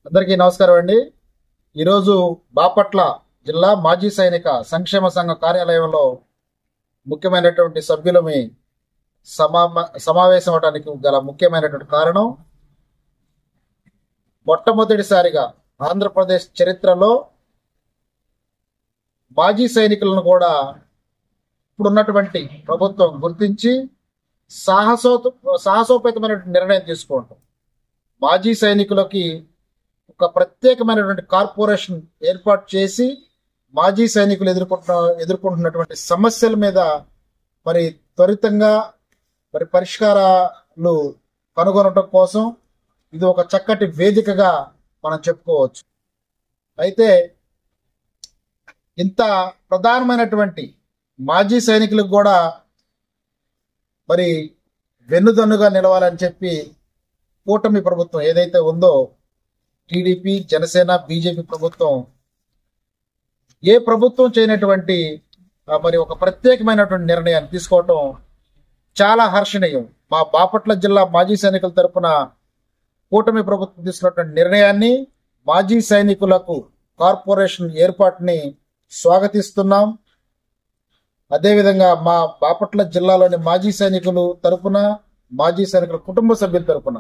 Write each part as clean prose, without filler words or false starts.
అందరికీ నమస్కారం అండి. ఈరోజు బాపట్ల జిల్లా మాజీ సైనిక సంక్షేమ సంఘ కార్యాలయంలో ముఖ్యమైనటువంటి సభ్యులమి సమావేశం అవడానికి గల ముఖ్యమైనటువంటి కారణం, మొట్టమొదటిసారిగా ఆంధ్రప్రదేశ్ చరిత్రలో మాజీ సైనికులను కూడా ఇప్పుడున్నటువంటి ప్రభుత్వం గుర్తించి సాహసోపేతమైన నిర్ణయం తీసుకోవటం. మాజీ సైనికులకి ఒక ప్రత్యేకమైనటువంటి కార్పొరేషన్ ఏర్పాటు చేసి మాజీ సైనికులు ఎదుర్కొంటున్నటువంటి సమస్యల మీద మరి త్వరితంగా పరిష్కారాలు కనుగొనటం కోసం ఇది ఒక చక్కటి వేదికగా మనం చెప్పుకోవచ్చు. అయితే ఇంత ప్రధానమైనటువంటి మాజీ సైనికులకు కూడా మరి వెన్నుదన్నుగా నిలవాలని చెప్పి కూటమి ప్రభుత్వం ఏదైతే ఉందో, టీడీపీ, జనసేన, బీజేపీ ప్రభుత్వం ఏ ప్రభుత్వం చేయనటువంటి మరి ఒక ప్రత్యేకమైనటువంటి నిర్ణయాన్ని తీసుకోవటం చాలా హర్షణీయం. మా బాపట్ల జిల్లా మాజీ సైనికుల తరపున కూటమి ప్రభుత్వం తీసుకున్నటువంటి నిర్ణయాన్ని, మాజీ సైనికులకు కార్పొరేషన్ ఏర్పాటుని స్వాగతిస్తున్నాం. అదేవిధంగా మా బాపట్ల జిల్లాలోని మాజీ సైనికులు తరపున, మాజీ సైనికుల కుటుంబ సభ్యుల తరపున,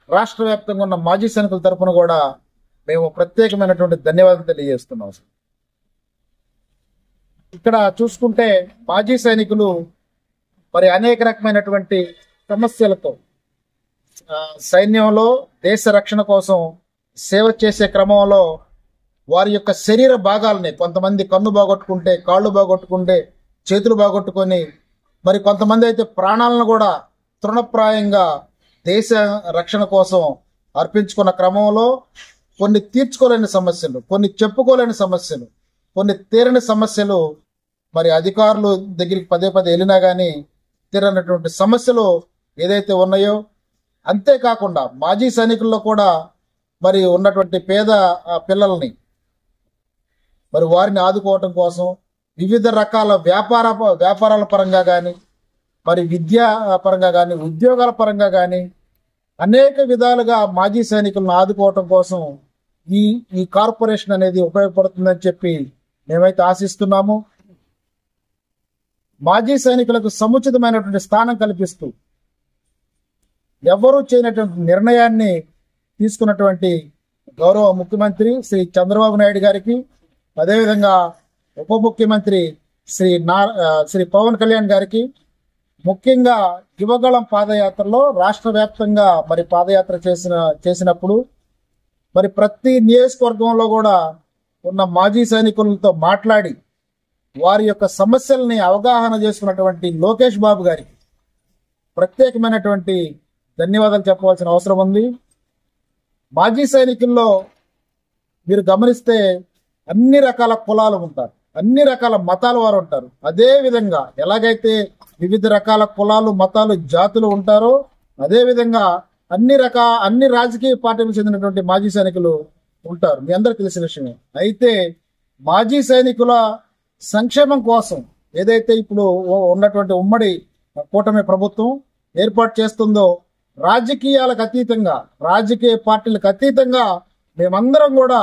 రాష్ట్ర వ్యాప్తంగా ఉన్న మాజీ సైనికుల తరపున కూడా మేము ప్రత్యేకమైనటువంటి ధన్యవాదాలు తెలియజేస్తున్నాం. ఇక్కడ చూసుకుంటే మాజీ సైనికులు మరి అనేక రకమైనటువంటి సమస్యలతో సైన్యంలో దేశ రక్షణ కోసం సేవ చేసే క్రమంలో వారి యొక్క శరీర భాగాలని, కొంతమంది కన్ను బాగొట్టుకుంటే, కాళ్ళు బాగొట్టుకుంటే, చేతులు బాగొట్టుకొని, మరి కొంతమంది అయితే ప్రాణాలను కూడా తృణప్రాయంగా దేశ రక్షణ కోసం అర్పించుకున్న క్రమంలో కొన్ని తీర్చుకోలేని సమస్యలు, కొన్ని చెప్పుకోలేని సమస్యలు, కొన్ని తీరని సమస్యలు, మరి అధికారుల దగ్గరికి పదే వెళ్ళినా కానీ తీరనటువంటి సమస్యలు ఏదైతే ఉన్నాయో, అంతేకాకుండా మాజీ సైనికుల్లో కూడా మరి ఉన్నటువంటి పేద పిల్లల్ని మరి వారిని ఆదుకోవటం కోసం వివిధ రకాల వ్యాపారాల పరంగా కానీ, మరి విద్యా పరంగా కానీ, ఉద్యోగాల పరంగా కానీ అనేక విధాలుగా మాజీ సైనికులను ఆదుకోవటం కోసం ఈ కార్పొరేషన్ అనేది ఉపయోగపడుతుందని చెప్పి మేమైతే ఆశిస్తున్నాము. మాజీ సైనికులకు సముచితమైనటువంటి స్థానం కల్పిస్తూ ఎవరూ చేయనటువంటి నిర్ణయాన్ని తీసుకున్నటువంటి గౌరవ ముఖ్యమంత్రి శ్రీ చంద్రబాబు నాయుడు గారికి, అదేవిధంగా ఉప ముఖ్యమంత్రి శ్రీ పవన్ కళ్యాణ్ గారికి, ముఖ్యంగా యువగళం పాదయాత్రలో రాష్ట్ర వ్యాప్తంగా మరి పాదయాత్ర చేసినప్పుడు మరి ప్రతి నియోజకవర్గంలో కూడా ఉన్న మాజీ సైనికులతో మాట్లాడి వారి యొక్క సమస్యల్ని అవగాహన చేసుకున్నటువంటి లోకేష్ బాబు గారికి ప్రత్యేకమైనటువంటి ధన్యవాదాలు చెప్పవలసిన అవసరం ఉంది. మాజీ సైనికుల్లో మీరు గమనిస్తే అన్ని రకాల కులాలు ఉంటారు, అన్ని రకాల మతాల వారు ఉంటారు. అదే విధంగా ఎలాగైతే వివిధ రకాల కులాలు, మతాలు, జాతులు ఉంటారో, అదే విధంగా అన్ని రాజకీయ పార్టీలకు చెందినటువంటి మాజీ సైనికులు ఉంటారు. మీ అందరికి తెలిసిన విషయమే. అయితే మాజీ సైనికుల సంక్షేమం కోసం ఏదైతే ఇప్పుడు ఉన్నటువంటి ఉమ్మడి కూటమి ప్రభుత్వం ఏర్పాటు చేస్తుందో, రాజకీయాలకు అతీతంగా, రాజకీయ పార్టీలకు అతీతంగా మేమందరం కూడా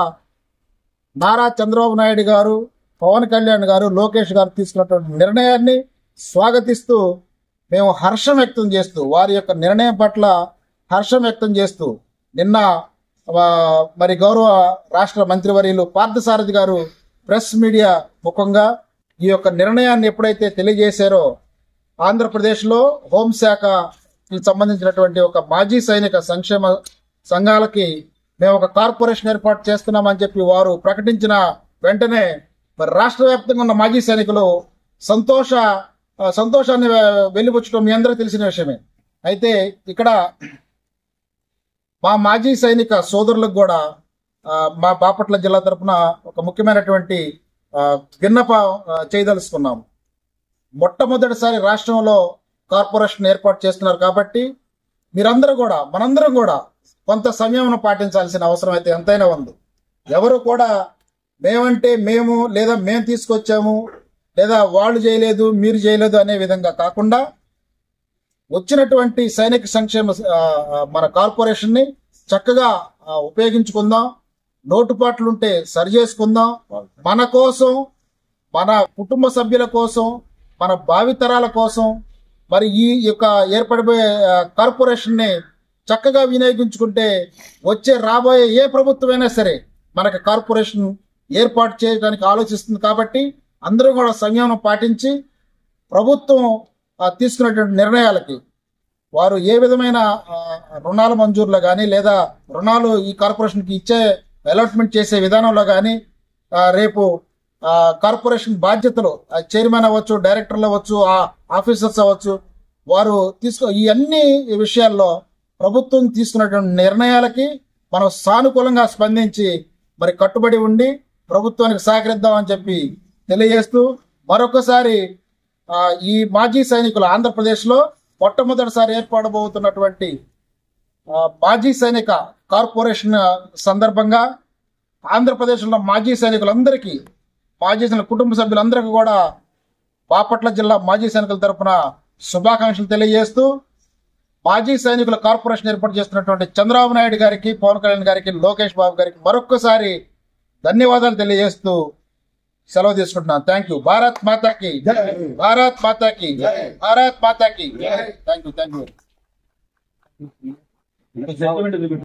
నారా చంద్రబాబు నాయుడు గారు, పవన్ కళ్యాణ్ గారు, లోకేష్ గారు తీసుకున్నటువంటి నిర్ణయాన్ని స్వాగతిస్తూ మేము హర్షం వ్యక్తం చేస్తూ, వారి యొక్క నిర్ణయం పట్ల హర్షం వ్యక్తం చేస్తూ, నిన్న మరి గౌరవ రాష్ట్ర మంత్రివర్యులు పార్థసారథి గారు ప్రెస్ మీడియా ముఖంగా ఈ యొక్క నిర్ణయాన్ని ఎప్పుడైతే తెలియజేశారో, ఆంధ్రప్రదేశ్లో హోంశాఖకి సంబంధించినటువంటి ఒక మాజీ సైనిక సంక్షేమ సంఘాలకి మేము ఒక కార్పొరేషన్ ఏర్పాటు చేస్తున్నామని చెప్పి వారు ప్రకటించిన వెంటనే మరి రాష్ట్ర వ్యాప్తంగా ఉన్న మాజీ సైనికులు సంతోషాన్ని వెలిబుచ్చడం మీ అందరికీ తెలిసిన విషయమే. అయితే ఇక్కడ మా మాజీ సైనిక సోదరులకు కూడా మా బాపట్ల జిల్లా తరఫున ఒక ముఖ్యమైనటువంటి విన్నపం చేయదలుచుకున్నాము. మొట్టమొదటిసారి రాష్ట్రంలో కార్పొరేషన్ ఏర్పాటు చేస్తున్నారు కాబట్టి మీరందరూ కూడా, మనందరం కూడా కొంత సంయమనం పాటించాల్సిన అవసరం అయితే ఎంతైనా ఉంది. ఎవరు కూడా మేమంటే మేము, లేదా మేము తీసుకొచ్చాము, లేదా వాళ్ళు చేయలేదు మీరు చేయలేదు అనే విధంగా కాకుండా వచ్చినటువంటి సైనిక సంక్షేమ మన కార్పొరేషన్ ని చక్కగా ఉపయోగించుకుందాం, లోటుపాట్లుంటే సరి చేసుకుందాం. మన కోసం, మన కుటుంబ సభ్యుల కోసం, మన భావితరాల కోసం మరి ఈ యొక్క ఏర్పడిపోయే కార్పొరేషన్ ని చక్కగా వినియోగించుకుంటే వచ్చే రాబోయే ఏ ప్రభుత్వమైనా సరే మనకి కార్పొరేషన్ ఏర్పాటు చేయడానికి ఆలోచిస్తుంది. కాబట్టి అందరూ కూడా సంయమనం పాటించి ప్రభుత్వం తీసుకున్నటువంటి నిర్ణయాలకి వారు ఏ విధమైన రుణాల మంజూరులో కానీ లేదా రుణాలు ఈ కార్పొరేషన్కి ఇచ్చే అలాట్మెంట్ చేసే విధానంలో కానీ రేపు కార్పొరేషన్ బాధ్యతలు చైర్మన్ అవ్వచ్చు, డైరెక్టర్లు అవ్వచ్చు, ఆఫీసర్స్ అవ్వచ్చు, వారు ఈ అన్ని విషయాల్లో ప్రభుత్వం తీసుకున్నటువంటి నిర్ణయాలకి మనం సానుకూలంగా స్పందించి మరి కట్టుబడి ఉండి ప్రభుత్వానికి సహకరిద్దామని చెప్పి తెలియజేస్తూ మరొకసారి ఈ మాజీ సైనికులు ఆంధ్రప్రదేశ్లో మొట్టమొదటిసారి ఏర్పడబోతున్నటువంటి మాజీ సైనిక కార్పొరేషన్ సందర్భంగా ఆంధ్రప్రదేశ్లో మాజీ సైనికులందరికీ, మాజీ సైనిక కుటుంబ సభ్యులందరికీ కూడా బాపట్ల జిల్లా మాజీ సైనికుల తరఫున శుభాకాంక్షలు తెలియజేస్తూ మాజీ సైనికుల కార్పొరేషన్ ఏర్పాటు చేస్తున్నటువంటి చంద్రబాబు నాయుడు గారికి, పవన్ కళ్యాణ్ గారికి, లోకేష్ బాబు గారికి మరొక్కసారి ధన్యవాదాలు తెలియజేస్తూ సెలవు తీసుకుంటున్నాను. Thank you. భారత్ మాతాకి, భారత్ మాతాకి, భారత్ మాతాకి. Thank you.